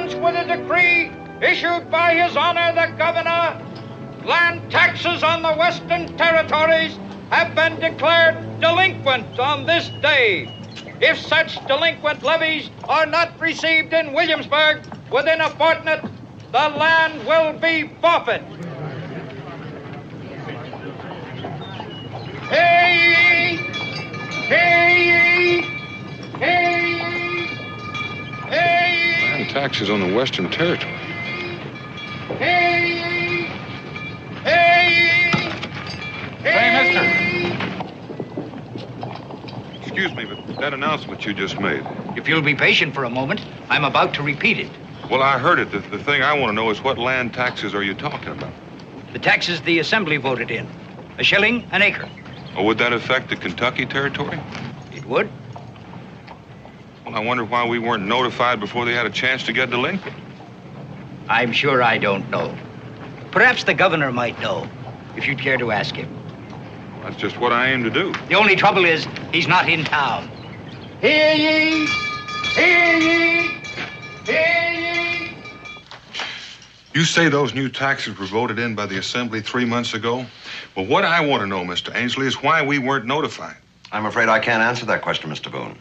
accordance with a decree issued by His Honor the Governor, land taxes on the Western Territories have been declared delinquent on this day. If such delinquent levies are not received in Williamsburg within a fortnight, the land will be forfeit. Hey! Hey! Hey! Hey! Land taxes on the Western Territory. Hey! Hey! Hey, mister! Excuse me, but that announcement you just made. If you'll be patient for a moment, I'm about to repeat it. Well, I heard it. The thing I want to know is what land taxes are you talking about? The taxes the Assembly voted in. A shilling an acre. Or would that affect the Kentucky Territory? It would. Well, I wonder why we weren't notified before they had a chance to get delinquent. I'm sure I don't know. Perhaps the governor might know, if you'd care to ask him. Well, that's just what I aim to do. The only trouble is, he's not in town. Hear ye! Hear ye! Hear ye! You say those new taxes were voted in by the Assembly 3 months ago? Well, what I want to know, Mr. Ainsley, is why we weren't notified. I'm afraid I can't answer that question, Mr. Boone.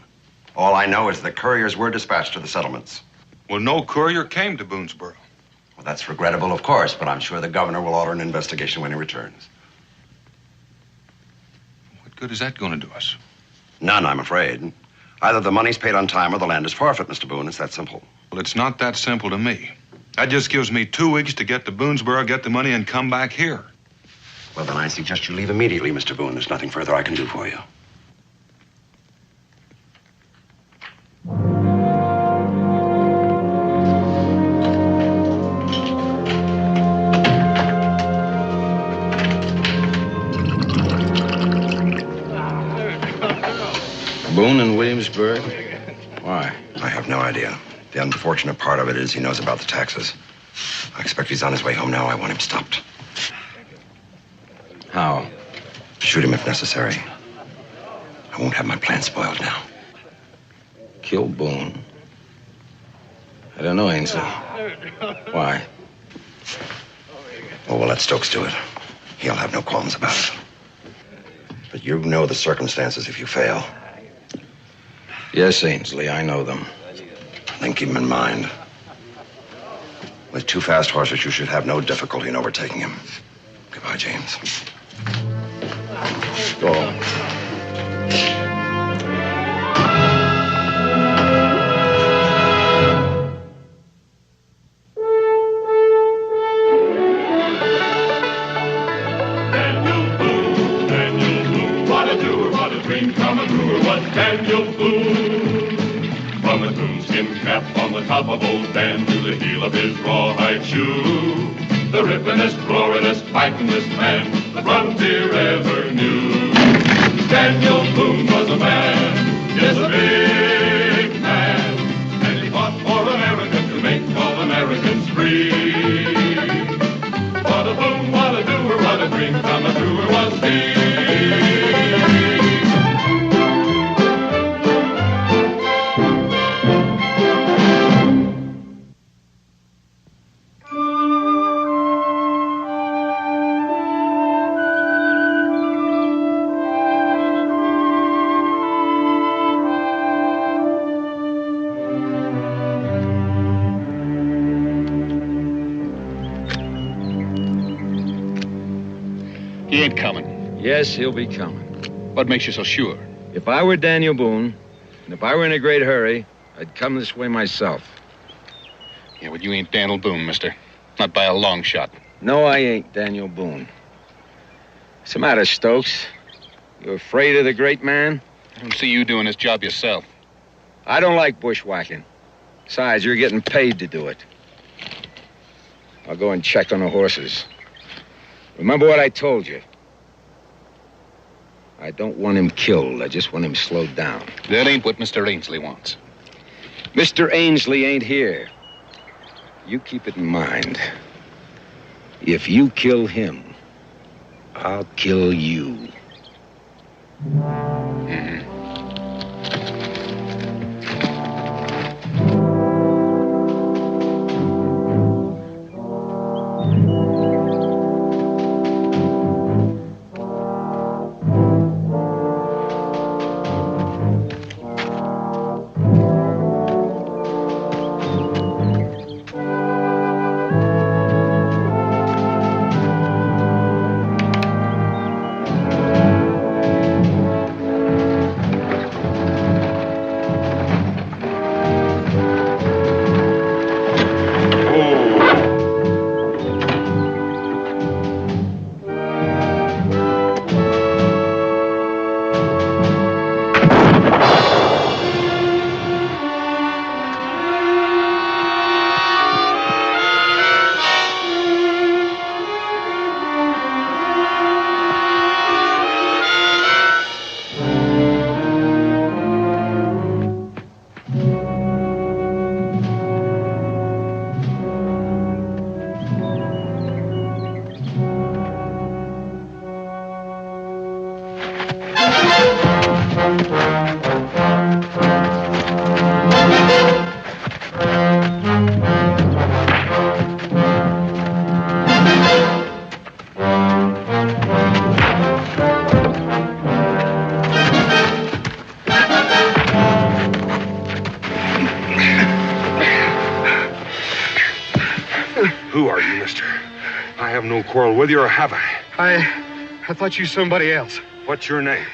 All I know is that couriers were dispatched to the settlements. Well, no courier came to Boonesboro. Well, that's regrettable, of course, but I'm sure the governor will order an investigation when he returns. What good is that going to do us? None, I'm afraid. Either the money's paid on time or the land is forfeit, Mr. Boone. It's that simple. Well, it's not that simple to me. That just gives me 2 weeks to get to Boonesboro, get the money, and come back here. Well, then I suggest you leave immediately, Mr. Boone. There's nothing further I can do for you. Boone in Williamsburg? Why? I have no idea. The unfortunate part of it is he knows about the taxes. I expect he's on his way home now. I want him stopped. How? Shoot him if necessary. I won't have my plan spoiled now. Kill Boone? I don't know, Ainsley. Why? Oh, we'll let Stokes do it. He'll have no qualms about it. But you know the circumstances if you fail. Yes, Ainsley, I know them. Then keep them in mind. With 2 fast horses, you should have no difficulty in overtaking him. Goodbye, James. Go. Daniel Boone. From his moonskin cap on the top of old Dan to the heel of his rawhide shoe, the rippenest, roaringest, fightingest man the frontier ever knew. Daniel Boone was a man, yes, a big man, and he fought for America to make all Americans free. What a Boone, what a doer, what a dream come truer was he. He ain't coming. Yes, he'll be coming. What makes you so sure? If I were Daniel Boone, and if I were in a great hurry, I'd come this way myself. Yeah, but you ain't Daniel Boone, mister. Not by a long shot. No, I ain't Daniel Boone. What's the matter, Stokes? You afraid of the great man? I don't see you doing this job yourself. I don't like bushwhacking. Besides, you're getting paid to do it. I'll go and check on the horses. Remember what I told you. I don't want him killed. I just want him slowed down. That ain't what Mr. Ainsley wants. Mr. Ainsley ain't here. You keep it in mind. If you kill him, I'll kill you. Mm-hmm. Who are you, mister? I have no quarrel with you, or have I? I thought you were somebody else. What's your name?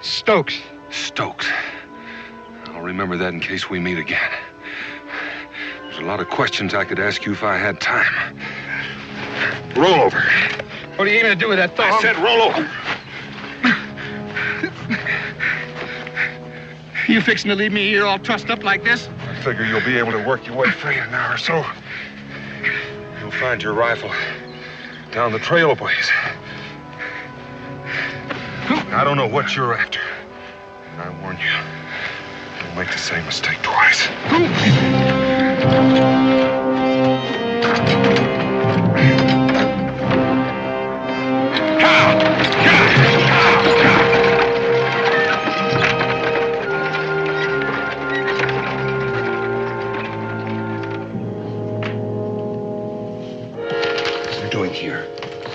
Stokes. Stokes. I'll remember that in case we meet again. There's a lot of questions I could ask you if I had time. Roll over. What are you aiming to do with that thumb? I said roll over. You fixing to leave me here all trussed up like this? I figure you'll be able to work your way free in an hour or so. You'll find your rifle down the trail a ways. I don't know what you're after. And I warn you, don't make the same mistake twice. What are you doing here?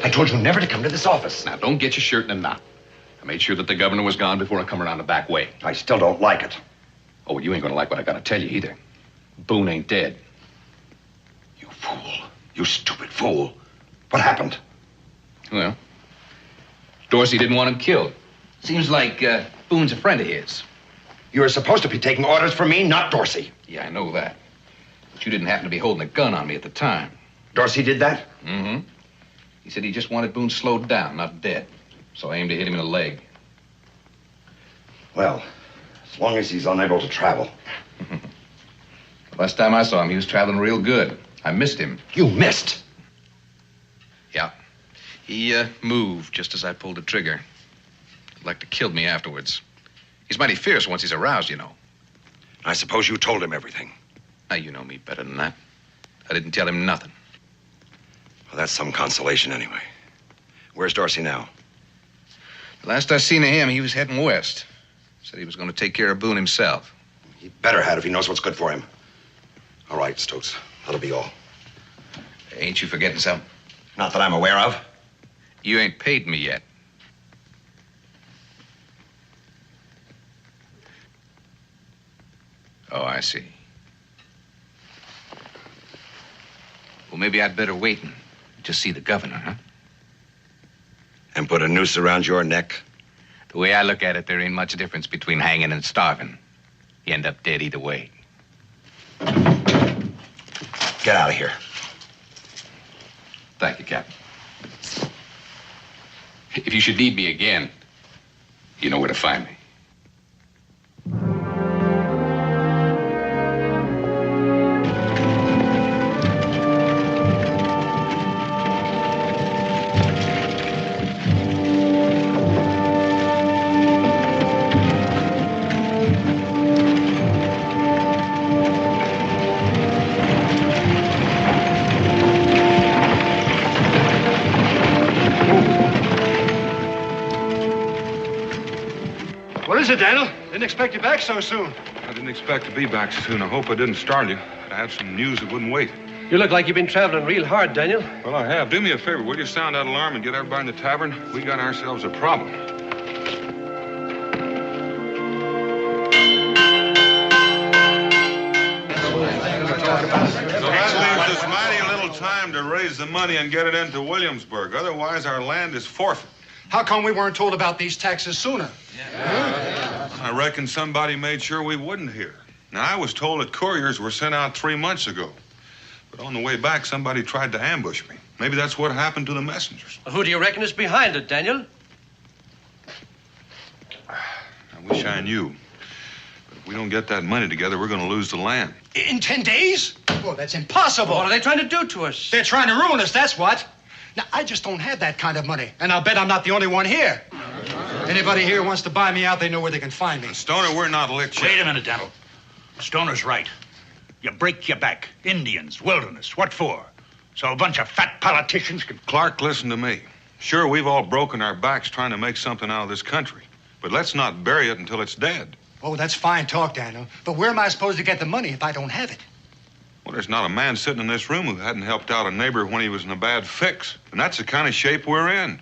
I told you never to come to this office. Now, don't get your shirt in a knot. I made sure that the governor was gone before I come around the back way. I still don't like it. Oh, well, you ain't gonna like what I gotta tell you either. Boone ain't dead. You fool. You stupid fool. What happened? Well, Dorsey didn't want him killed. Seems like Boone's a friend of his. You were supposed to be taking orders from me, not Dorsey. Yeah, I know that. But you didn't happen to be holding a gun on me at the time. Dorsey did that? Mm-hmm. He said he just wanted Boone slowed down, not dead. So I aimed to hit him in the leg. Well, as long as he's unable to travel. Last time I saw him, he was traveling real good. I missed him. You missed? Yeah. He moved just as I pulled the trigger. He'd like to kill me afterwards. He's mighty fierce once he's aroused, you know. I suppose you told him everything. Now, you know me better than that. I didn't tell him nothing. Well, that's some consolation anyway. Where's Dorsey now? Last I seen of him, he was heading west. Said he was going to take care of Boone himself. He better have if he knows what's good for him. All right, Stokes. That'll be all. Ain't you forgetting something? Not that I'm aware of. You ain't paid me yet. Oh, I see. Well, maybe I'd better wait and just see the governor, huh? And put a noose around your neck? The way I look at it, there ain't much difference between hanging and starving. You end up dead either way. Get out of here. Thank you, Captain. If you should need me again, you know where to find me. What is it, Daniel? Didn't expect you back so soon. I didn't expect to be back so soon. I hope I didn't startle you. I had some news that wouldn't wait. You look like you've been traveling real hard, Daniel. Well, I have. Do me a favor. Will you sound that alarm and get everybody in the tavern? We got ourselves a problem. So that leaves us mighty little time to raise the money and get it into Williamsburg. Otherwise, our land is forfeit. How come we weren't told about these taxes sooner? I reckon somebody made sure we wouldn't hear. Now, I was told that couriers were sent out 3 months ago. But on the way back, somebody tried to ambush me. Maybe that's what happened to the messengers. Well, who do you reckon is behind it, Daniel? I wish I knew. But if we don't get that money together, we're going to lose the land. In 10 days? Oh, that's impossible. What are they trying to do to us? They're trying to ruin us, that's what. Now, I just don't have that kind of money. And I'll bet I'm not the only one here. Anybody here wants to buy me out, they know where they can find me. Stoner, we're not licked yet. Wait a minute, Daniel. Stoner's right. You break your back. Indians, wilderness, what for? So a bunch of fat politicians can... Clark, listen to me. Sure, we've all broken our backs trying to make something out of this country. But let's not bury it until it's dead. Oh, that's fine talk, Daniel. But where am I supposed to get the money if I don't have it? Well, there's not a man sitting in this room who hadn't helped out a neighbor when he was in a bad fix. And that's the kind of shape we're in.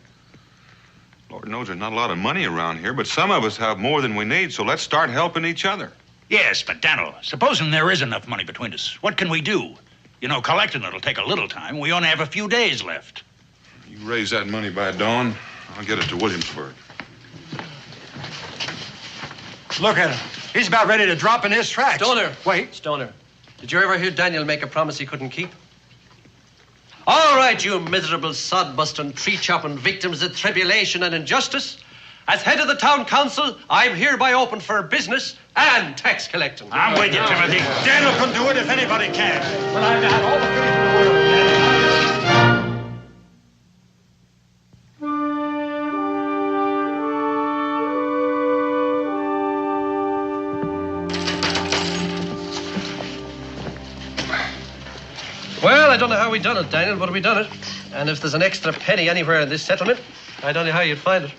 Lord knows there's not a lot of money around here, but some of us have more than we need, so let's start helping each other. Yes, but Daniel, supposing there is enough money between us, what can we do? You know, collecting it'll take a little time. We only have a few days left. You raise that money by dawn, I'll get it to Williamsburg. Look at him. He's about ready to drop in his tracks. Stoner. Wait. Stoner, did you ever hear Daniel make a promise he couldn't keep? All right, you miserable sod-busting, tree-chopping victims of tribulation and injustice. As head of the town council, I'm hereby open for business and tax collecting. I'm with you, Timothy. Daniel can do it if anybody can. But I've got all the faith in the world. Well, I don't know how we done it, Daniel, but we done it. And if there's an extra penny anywhere in this settlement, I don't know how you'd find it.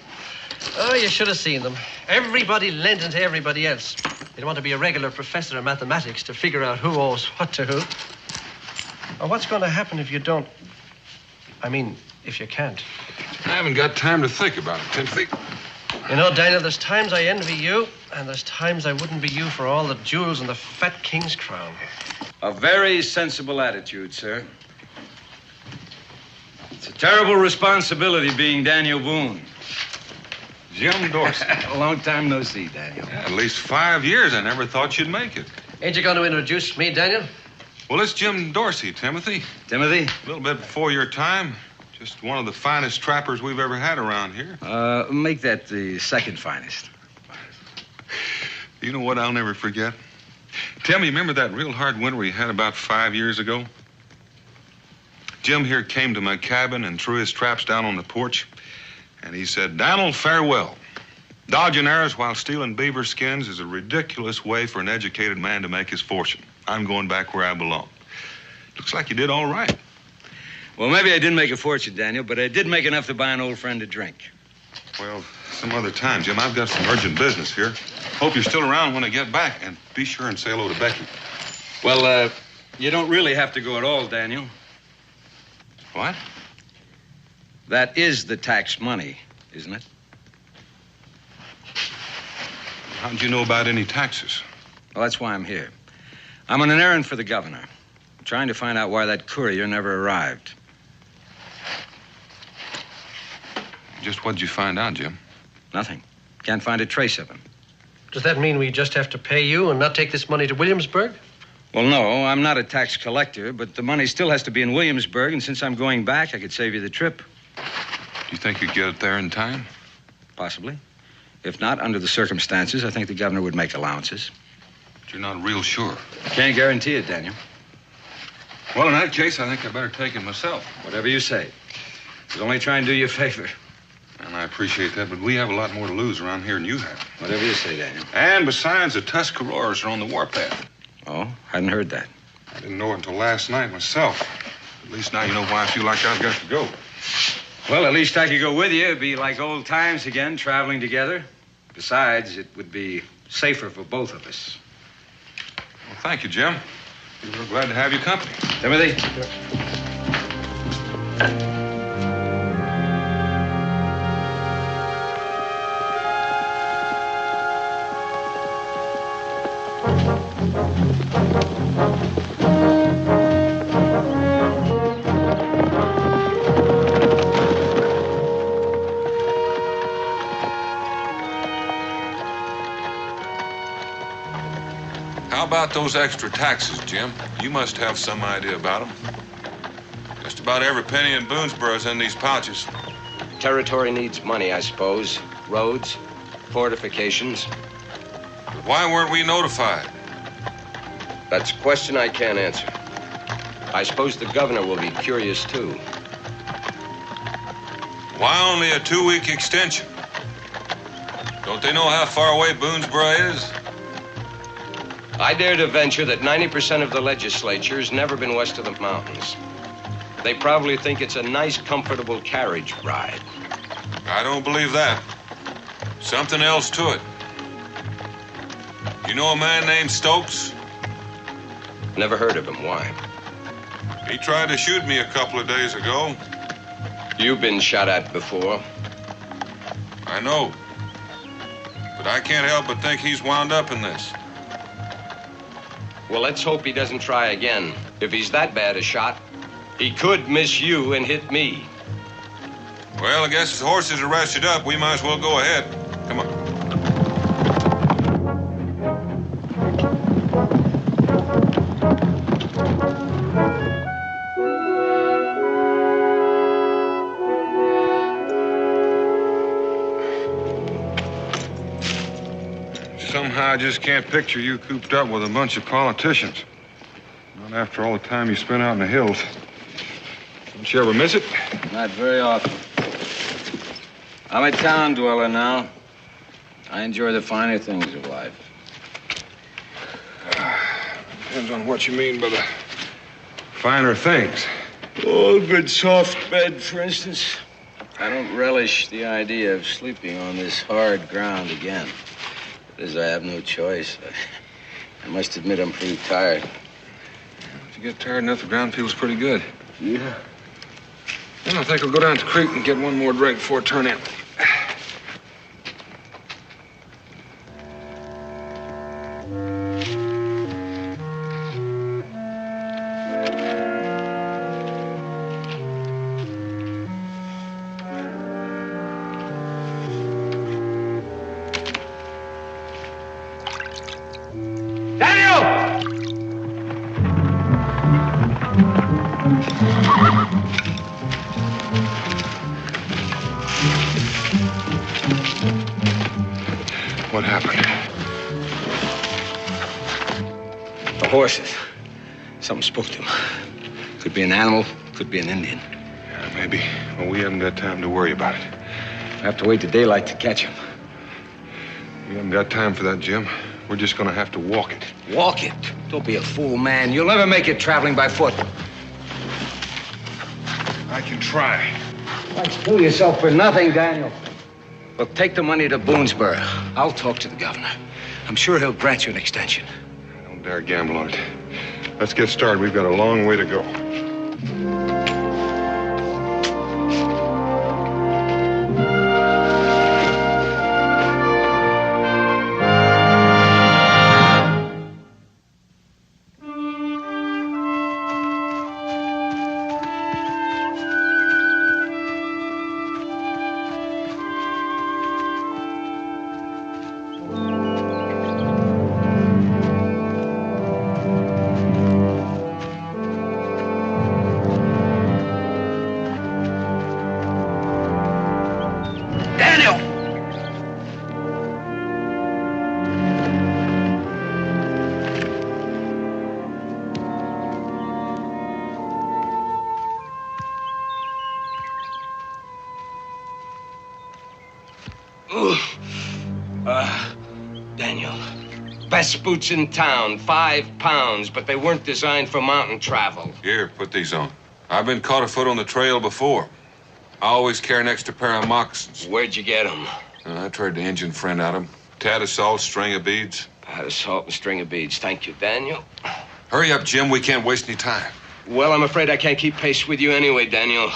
Oh, you should have seen them. Everybody lending to everybody else. You'd want to be a regular professor of mathematics to figure out who owes what to who. Or what's going to happen if you don't? I mean, if you can't. I haven't got time to think about it, Timothy. You know, Daniel, there's times I envy you, and there's times I wouldn't be you for all the jewels and the fat king's crown. A very sensible attitude, sir. It's a terrible responsibility being Daniel Boone. Jim Dorsey. A long time no see, Daniel. Yeah, at least 5 years. I never thought you'd make it. Ain't you going to introduce me, Daniel? Well, it's Jim Dorsey, Timothy. Timothy? A little bit before your time. Just one of the finest trappers we've ever had around here. Make that the second finest. You know what I'll never forget? Tell me, remember that real hard winter we had about 5 years ago? Jim here came to my cabin and threw his traps down on the porch. And he said, "Donald, farewell. Dodging arrows while stealing beaver skins is a ridiculous way for an educated man to make his fortune. I'm going back where I belong." Looks like you did all right. Well, maybe I didn't make a fortune, Daniel, but I did make enough to buy an old friend a drink. Well, some other time, Jim. I've got some urgent business here. Hope you're still around when I get back. And be sure and say hello to Becky. Well, you don't really have to go at all, Daniel. What? That is the tax money, isn't it? How did you know about any taxes? Well, that's why I'm here. I'm on an errand for the governor. I'm trying to find out why that courier never arrived. Just what did you find out, Jim? Nothing. Can't find a trace of him. Does that mean we just have to pay you and not take this money to Williamsburg? Well, no, I'm not a tax collector, but the money still has to be in Williamsburg, and since I'm going back, I could save you the trip. Do you think you'd get it there in time? Possibly. If not, under the circumstances, I think the governor would make allowances. But you're not real sure. Can't guarantee it, Daniel. Well, in that case, I think I better take it myself. Whatever you say. I was only trying to do you a favor. And I appreciate that, but we have a lot more to lose around here than you have. Whatever you say, Daniel. And besides, the Tuscaroras are on the warpath. Oh, hadn't heard that. I didn't know it until last night myself. At least now you know why I feel like I've got to go. Well, at least I could go with you. It'd be like old times again, traveling together. Besides, it would be safer for both of us. Well, thank you, Jim. We were glad to have you company. Timothy? How about those extra taxes, Jim? You must have some idea about them. Just about every penny in Boonesboro's in these pouches. Territory needs money, I suppose. Roads, fortifications. But why weren't we notified? That's a question I can't answer. I suppose the governor will be curious, too. Why only a 2-week extension? Don't they know how far away Boonesboro is? I dare to venture that 90% of the legislature's never been west of the mountains. They probably think it's a nice, comfortable carriage ride. I don't believe that. Something else to it. You know a man named Stokes? Never heard of him. Why? He tried to shoot me a couple of days ago. You've been shot at before. I know. But I can't help but think he's wound up in this. Well, let's hope he doesn't try again. If he's that bad a shot, he could miss you and hit me. Well, I guess if the horses are rested up, we might as well go ahead. Come on. Somehow I just can't picture you cooped up with a bunch of politicians. Not after all the time you spent out in the hills. Don't you ever miss it? Not very often. I'm a town dweller now. I enjoy the finer things of life. Depends on what you mean by the finer things. Oh, a good soft bed, for instance. I don't relish the idea of sleeping on this hard ground again. But as I have no choice, I must admit I'm pretty tired. If you get tired enough, the ground feels pretty good. Yeah. Then I think I'll go down to the creek and get one more drink before I turn in. What happened? The horses. Something spoke to them. Could be an animal, could be an Indian. Yeah, maybe. Well, we haven't got time to worry about it. I have to wait till daylight to catch them. We haven't got time for that, Jim. We're just gonna have to walk it. Walk it? Don't be a fool, man. You'll never make it traveling by foot. I can try. Why fool yourself for nothing, Daniel? Well, take the money to Boonesboro. I'll talk to the governor. I'm sure he'll grant you an extension. I don't dare gamble on it. Let's get started. We've got a long way to go. Daniel. Best boots in town, 5 pounds, but they weren't designed for mountain travel. Here, put these on. I've been caught afoot on the trail before. I always carry an extra pair of moccasins. Where'd you get them? I traded the Indian friend out of them. Tad of salt, string of beads. Pat of salt and string of beads. Thank you, Daniel. Hurry up, Jim. We can't waste any time. Well, I'm afraid I can't keep pace with you anyway, Daniel.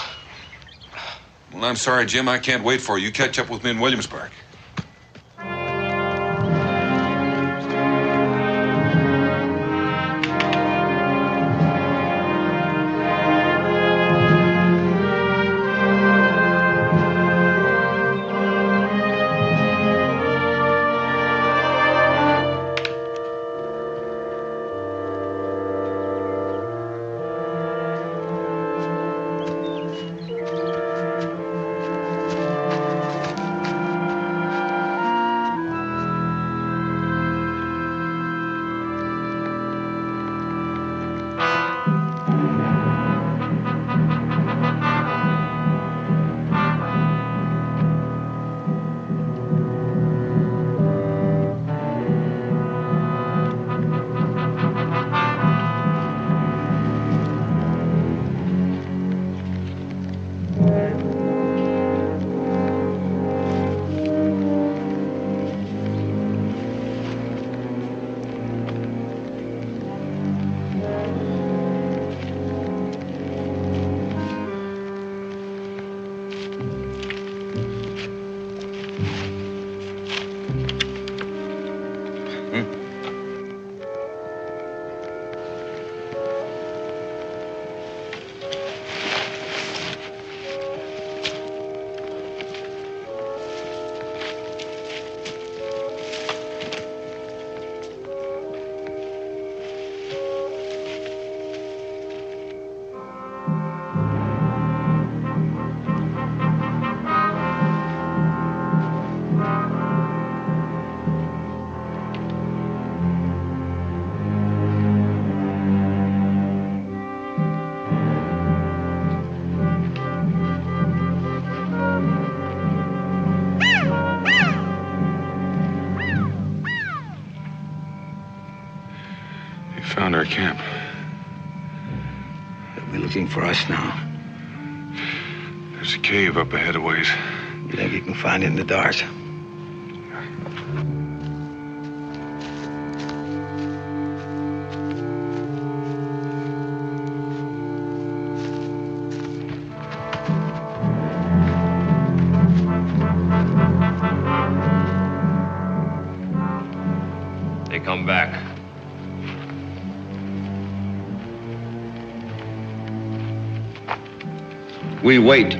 Well, I'm sorry, Jim. I can't wait for you. You catch up with me in Williamsburg. found our camp. They'll be looking for us now. There's a cave up ahead a ways. You think you can find it in the dark? They come back. We wait.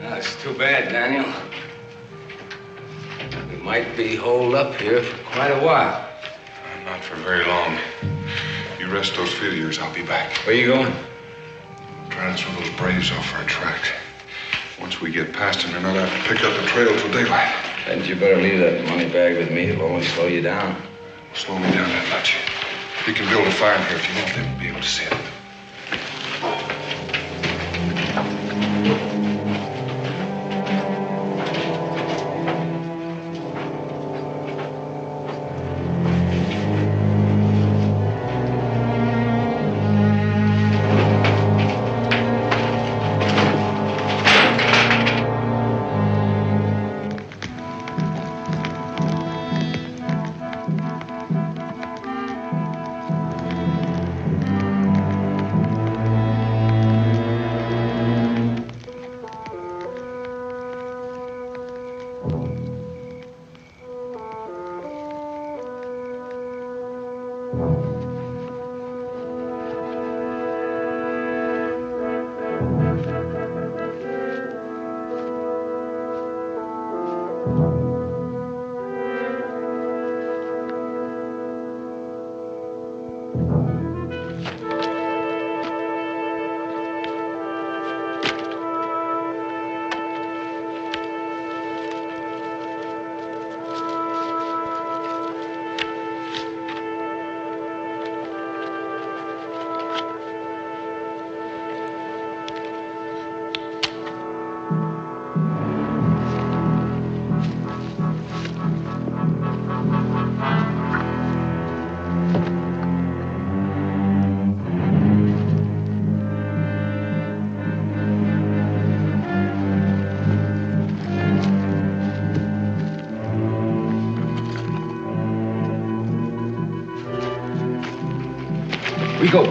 That's too bad, Daniel. We might be holed up here for quite a while. Not for very long. You rest those feet of yours, I'll be back. Where you going? Trying to throw those braves off our tracks. Once we get past them, they're not apt to pick up the trail till daylight. Hadn't you better leave that money bag with me? It'll only slow you down. Slow me down that much. You can build a fire in here if you want them to be able to see it. We go.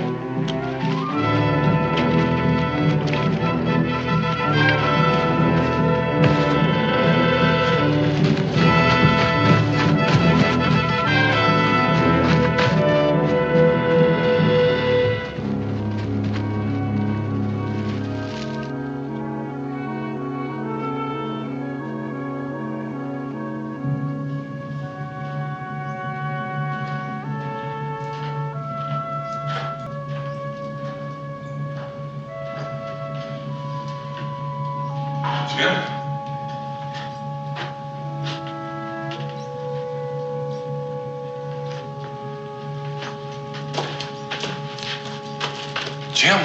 Jim?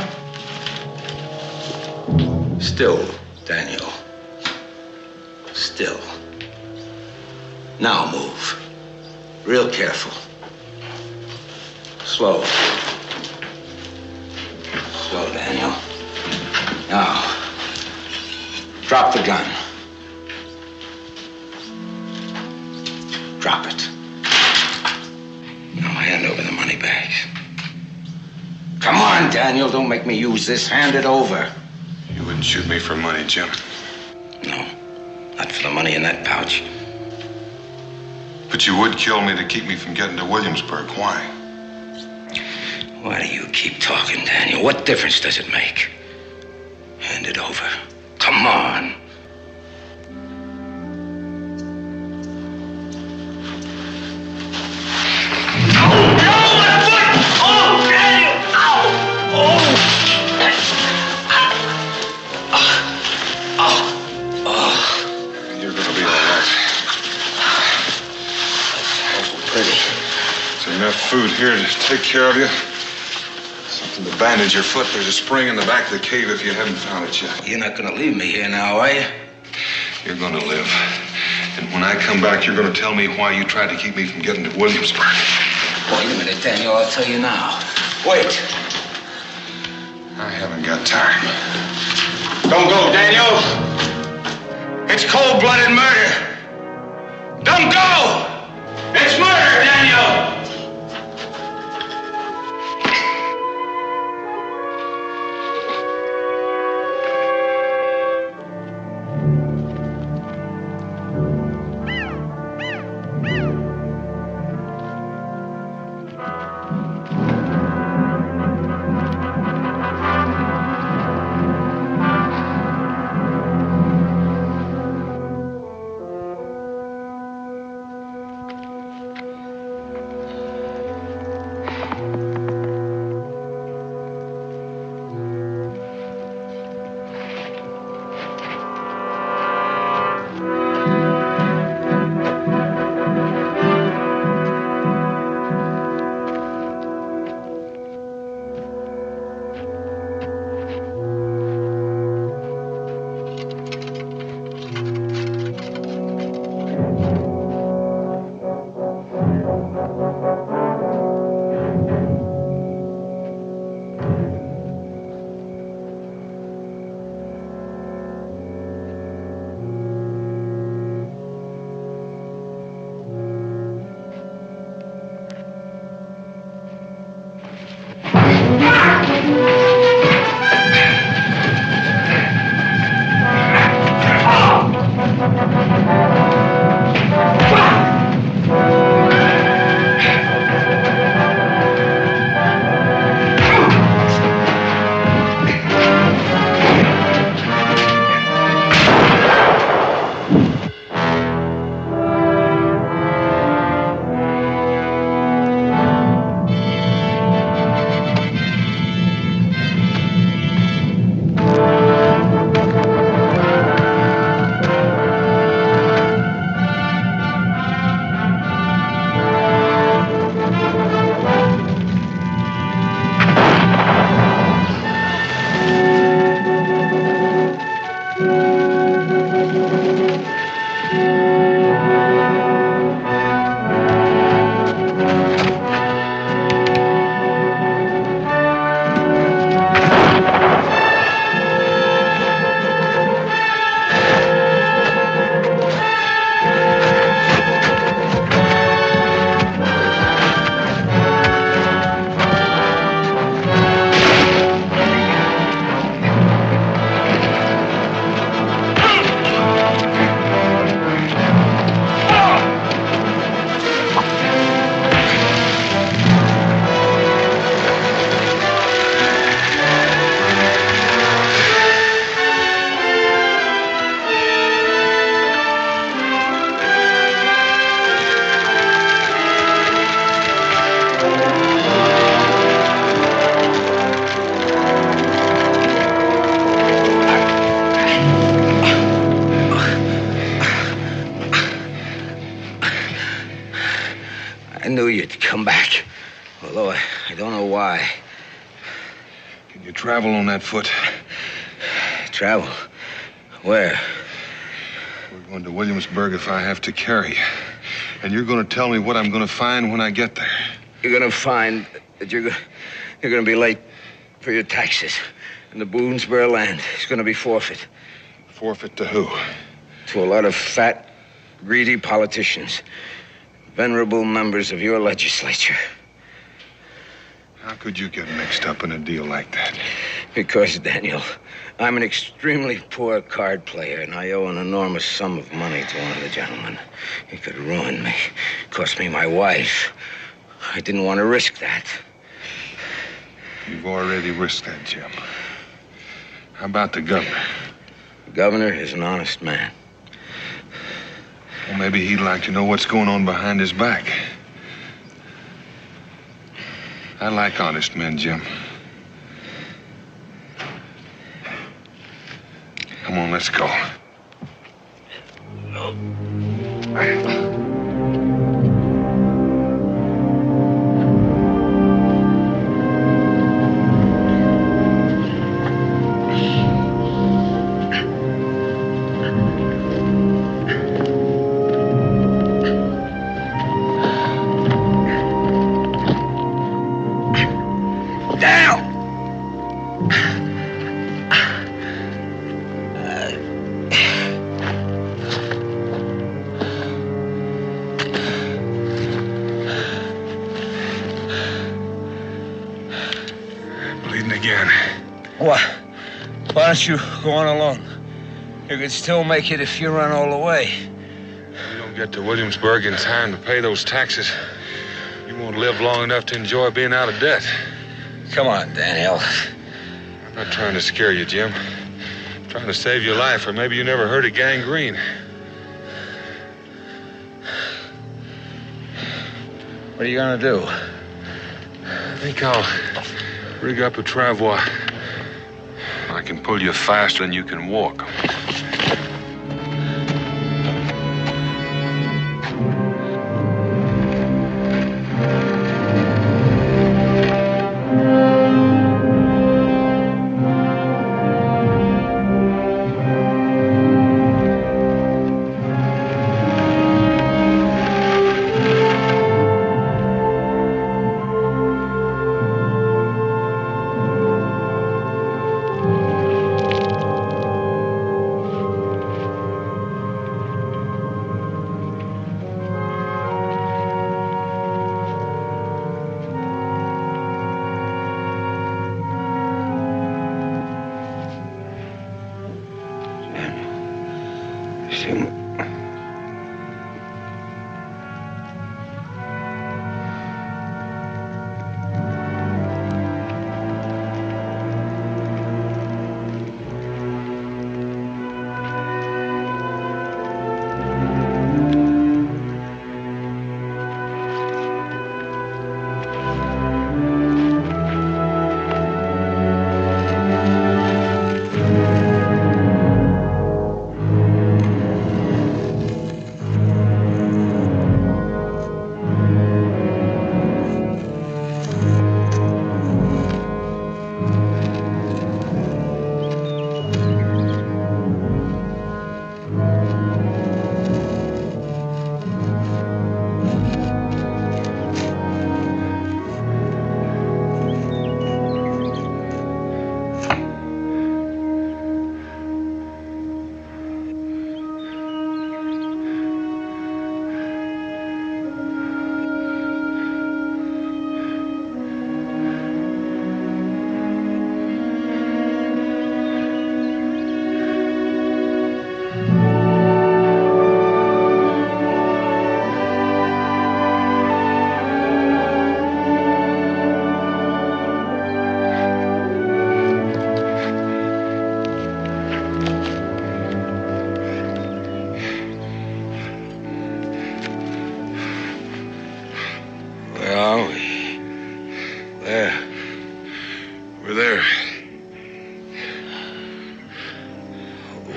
Still, Daniel. Still. Now move. Real careful. Slow. Slow, Daniel. Now, drop the gun. Drop it. Now hand over the money bags. Come on, Daniel, don't make me use this. Hand it over. You wouldn't shoot me for money, Jim. No, not for the money in that pouch. But you would kill me to keep me from getting to Williamsburg. Why? Why do you keep talking, Daniel? What difference does it make? Hand it over. Come on. food here to take care of you. Something to bandage your foot. There's a spring in the back of the cave if you haven't found it yet. You're not going to leave me here now, are you? You're going to live. And when I come back, you're going to tell me why you tried to keep me from getting to Williamsburg. Wait a minute, Daniel. I'll tell you now. Wait. I haven't got time. Don't go, Daniel. It's cold-blooded murder. Don't go! It's murder, Daniel! I knew you'd come back, although I don't know why. Can you travel on that foot? Travel? Where? We're going to Williamsburg if I have to carry you. And you're going to tell me what I'm going to find when I get there. You're going to find that you're going to be late for your taxes. And the Boonesboro land is going to be forfeit. Forfeit to who? To a lot of fat, greedy politicians. Venerable members of your legislature. How could you get mixed up in a deal like that? Because, Daniel, I'm an extremely poor card player, and I owe an enormous sum of money to one of the gentlemen. He could ruin me, cost me my wife. I didn't want to risk that. You've already risked that, Jim. How about the governor? The governor is an honest man. Well, maybe he'd like to know what's going on behind his back. I like honest men, Jim. Come on, let's go. Why don't you go on alone? You could still make it if you run all the way. You don't get to Williamsburg in time to pay those taxes. You won't live long enough to enjoy being out of debt. Come on, Daniel. I'm not trying to scare you, Jim. I'm trying to save your life, or maybe you never heard of gangrene. What are you gonna do? I think I'll rig up a travois. I can pull you faster than you can walk.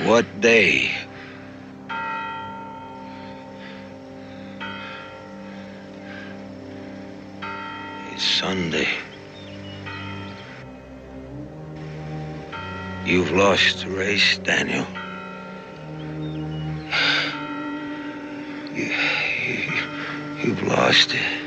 What day? It's Sunday. You've lost the race, Daniel. You've lost it.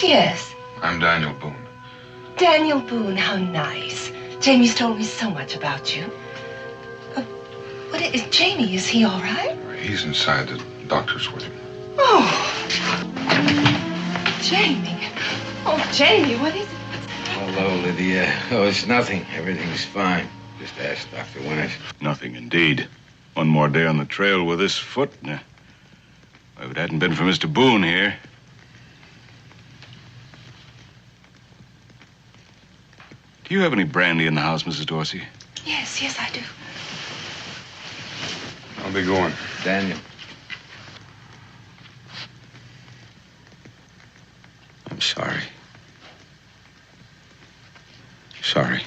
Yes. I'm Daniel Boone. Daniel Boone, how nice. Jamie's told me so much about you. Jamie, is he all right? He's inside. The doctor's with him. Oh. Jamie. Oh, Jamie, what is it? Hello, Lydia. Oh, it's nothing. Everything's fine. Just ask Dr. Winters. Nothing, indeed. One more day on the trail with this foot. If it hadn't been for Mr. Boone here. Do you have any brandy in the house, Mrs. Dorsey? Yes, I do. I'll be going. Daniel. I'm sorry. Sorry.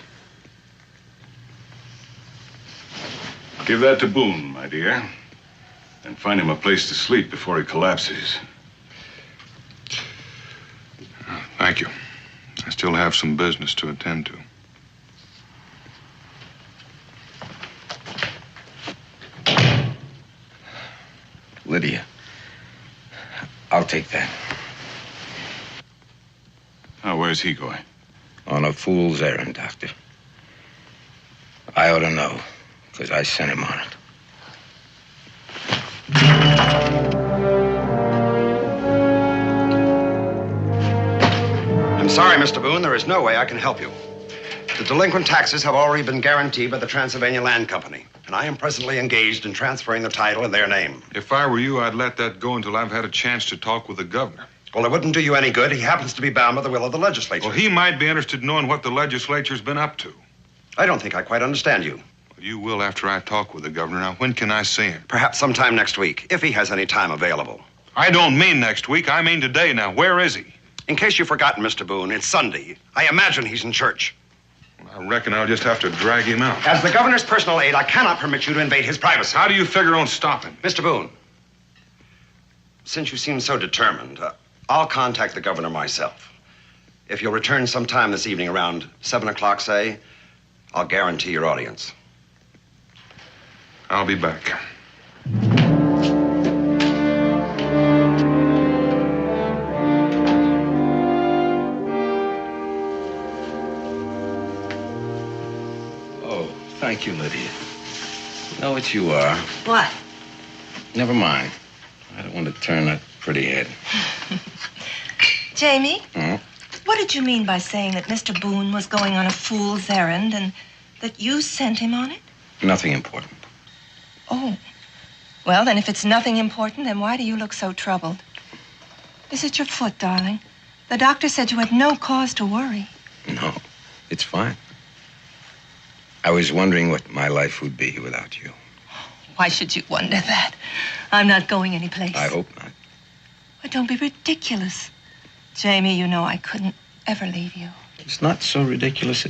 Give that to Boone, my dear. And find him a place to sleep before he collapses. Thank you. I still have some business to attend to. Lydia. I'll take that. Now, where's he going? On a fool's errand, Doctor. I ought to know, because I sent him on it. I'm sorry, Mr. Boone. There is no way I can help you. The delinquent taxes have already been guaranteed by the Transylvania Land Company, and I am presently engaged in transferring the title in their name. If I were you, I'd let that go until I've had a chance to talk with the governor. Well, it wouldn't do you any good. He happens to be bound by the will of the legislature. Well, he might be interested in knowing what the legislature's been up to. I don't think I quite understand you. Well, you will after I talk with the governor. Now, when can I see him? Perhaps sometime next week, if he has any time available. I don't mean next week. I mean today. Now, where is he? In case you've forgotten, Mr. Boone, it's Sunday. I imagine he's in church. I reckon I'll just have to drag him out. As the governor's personal aide, I cannot permit you to invade his privacy. How do you figure on stopping? Mr. Boone, since you seem so determined, I'll contact the governor myself. If you'll return sometime this evening around 7 o'clock, say, I'll guarantee your audience. I'll be back. Thank you, Lydia. You know what you are? What? Never mind. I don't want to turn that pretty head. Jamie? Hmm? What did you mean by saying that Mr. Boone was going on a fool's errand and that you sent him on it? Nothing important. Oh. Well, then if it's nothing important, then why do you look so troubled? Is it your foot, darling? The doctor said you had no cause to worry. No, it's fine. I was wondering what my life would be without you. Why should you wonder that? I'm not going anyplace. I hope not. But don't be ridiculous. Jamie, you know I couldn't ever leave you. It's not so ridiculous.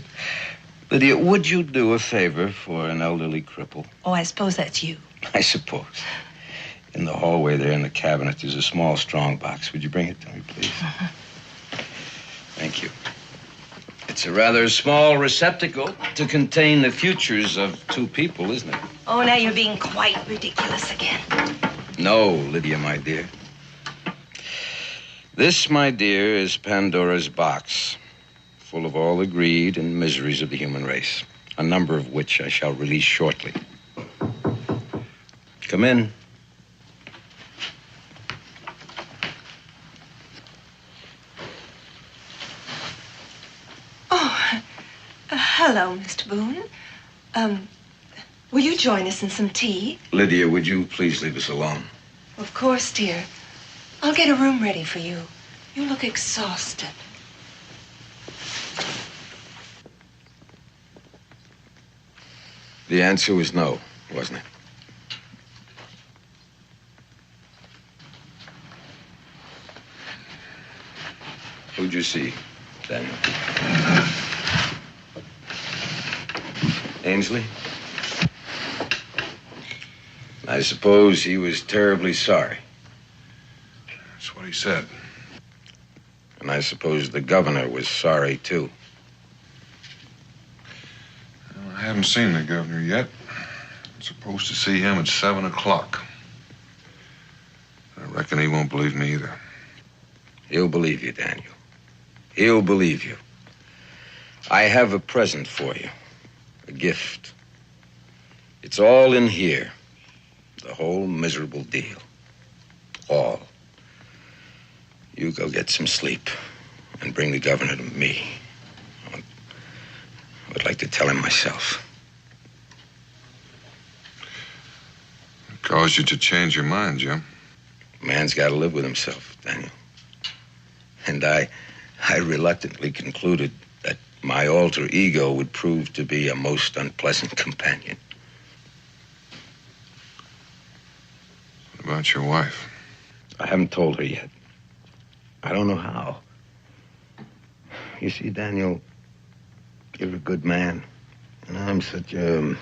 Lydia, would you do a favor for an elderly cripple? Oh, I suppose that's you. I suppose. In the hallway there in the cabinet, there's a small strong box. Would you bring it to me, please? Thank you. It's a rather small receptacle to contain the futures of two people, isn't it? Oh, now you're being quite ridiculous again. No, Lydia, my dear. This, my dear, is Pandora's box, full of all the greed and miseries of the human race, a number of which I shall release shortly. Come in. Hello, Mr. Boone. Will you join us in some tea? Lydia, would you please leave us alone? Of course, dear. I'll get a room ready for you. You look exhausted. The answer was no, wasn't it? Who'd you see, Daniel? Ainsley? I suppose he was terribly sorry. That's what he said. And I suppose the governor was sorry, too. Well, I haven't seen the governor yet. I'm supposed to see him at 7 o'clock. I reckon he won't believe me either. He'll believe you, Daniel. He'll believe you. I have a present for you. A gift. It's all in here. The whole miserable deal. All. You go get some sleep and bring the governor to me. I would like to tell him myself. What caused you to change your mind, Jim? A man's got to live with himself, Daniel. And I reluctantly concluded that my alter ego would prove to be a most unpleasant companion. What about your wife? I haven't told her yet. I don't know how. You see, Daniel, you're a good man. And I'm such a...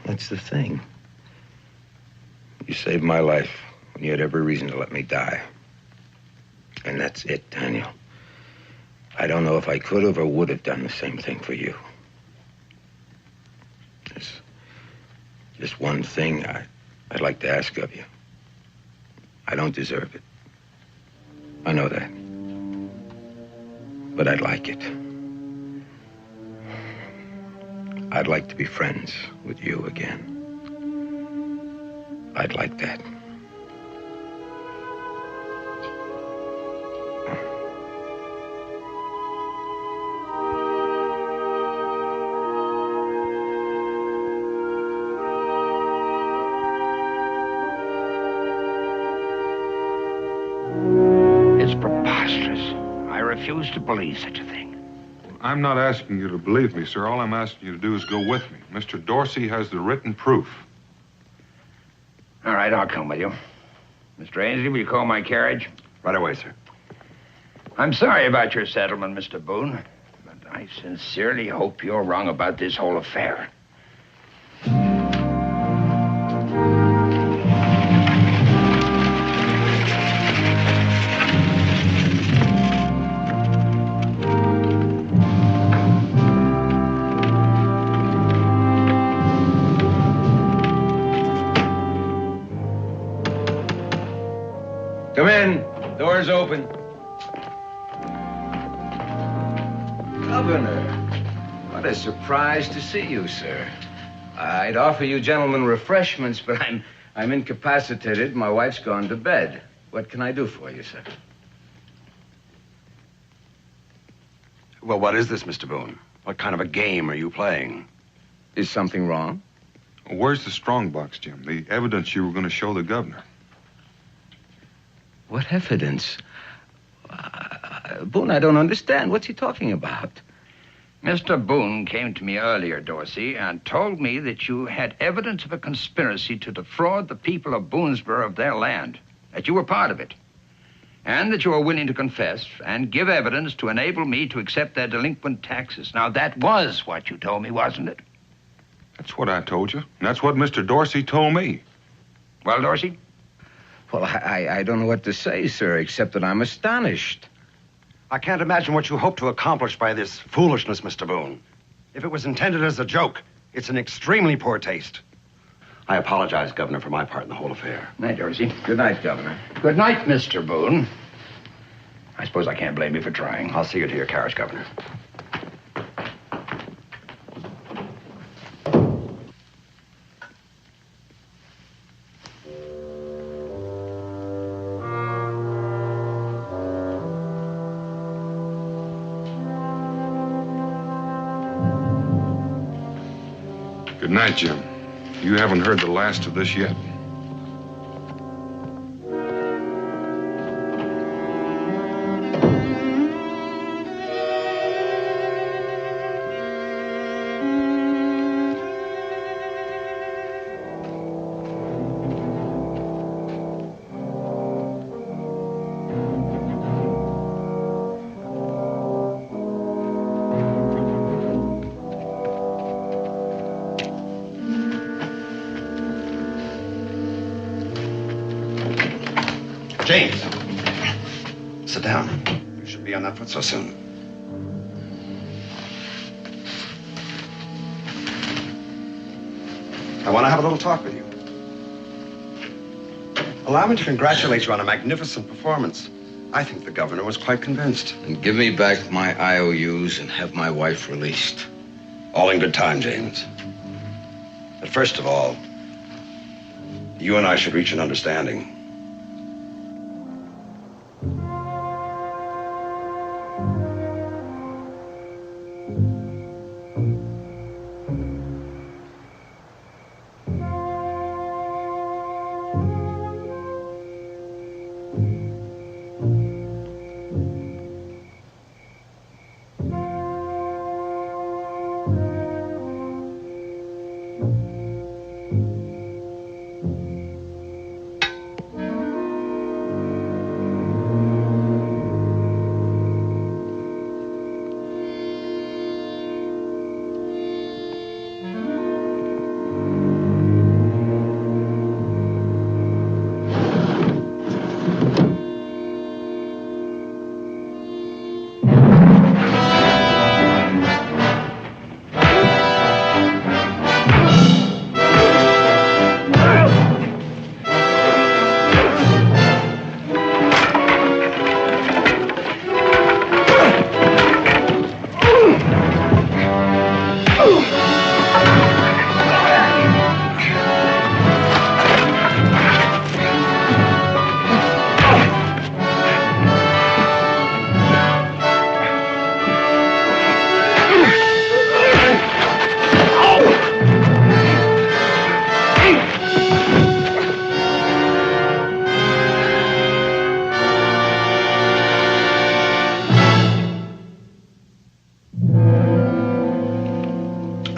That's the thing. You saved my life when you had every reason to let me die. And that's it, Daniel. I don't know if I could have or would have done the same thing for you. There's just one thing I'd like to ask of you. I don't deserve it. I know that. But I'd like it. I'd like to be friends with you again. I'd like that. It's preposterous. I refuse to believe such a thing. I'm not asking you to believe me, sir. All I'm asking you to do is go with me. Mr. Dorsey has the written proof. All right, I'll come with you. Mr. Ainsley, will you call my carriage? Right away, sir. I'm sorry about your settlement, Mr. Boone, but I sincerely hope you're wrong about this whole affair. Come in. Door's open. Governor, what a surprise to see you, sir. I'd offer you gentlemen refreshments, but I'm incapacitated. My wife's gone to bed. What can I do for you, sir? Well, what is this, Mr. Boone? What kind of a game are you playing? Is something wrong? Where's the strong box, Jim? The evidence you were going to show the governor. What evidence? Boone, I don't understand. What's he talking about? Mr. Boone came to me earlier, Dorsey, and told me that you had evidence of a conspiracy to defraud the people of Boonesboro of their land, that you were part of it, and that you were willing to confess and give evidence to enable me to accept their delinquent taxes. Now, that was what you told me, wasn't it? That's what I told you. And that's what Mr. Dorsey told me. Well, Dorsey? Well, I don't know what to say, sir, except that I'm astonished. I can't imagine what you hope to accomplish by this foolishness, Mr. Boone. If it was intended as a joke, it's an extremely poor taste. I apologize, Governor, for my part in the whole affair. Night, Dorsey. Good night, Governor. Good night, Mr. Boone. I suppose I can't blame you for trying. I'll see you to your carriage, Governor. Good night, Jim. You haven't heard the last of this yet. James, sit down. You should be on that foot so soon. I want to have a little talk with you. Allow me to congratulate you on a magnificent performance. I think the governor was quite convinced. And give me back my IOUs and have my wife released. All in good time, James. But first of all, you and I should reach an understanding.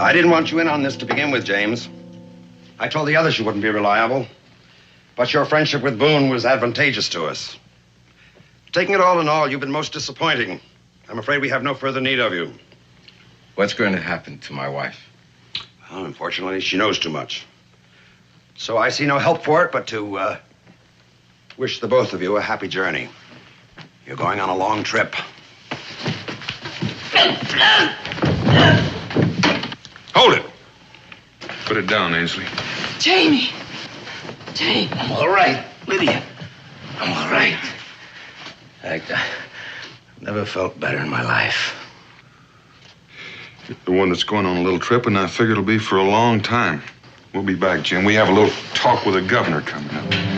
I didn't want you in on this to begin with, James. I told the others you wouldn't be reliable. But your friendship with Boone was advantageous to us. Taking it all in all, you've been most disappointing. I'm afraid we have no further need of you. What's going to happen to my wife? Well, unfortunately, she knows too much. So I see no help for it but to wish the both of you a happy journey. You're going on a long trip. Hold it. Put it down, Ainsley. Jamie. Jane, I'm all right. Lydia, I'm all right. I've never felt better in my life. You're the one that's going on a little trip, and I figure it'll be for a long time. We'll be back, Jim. We have a little talk with the governor coming up.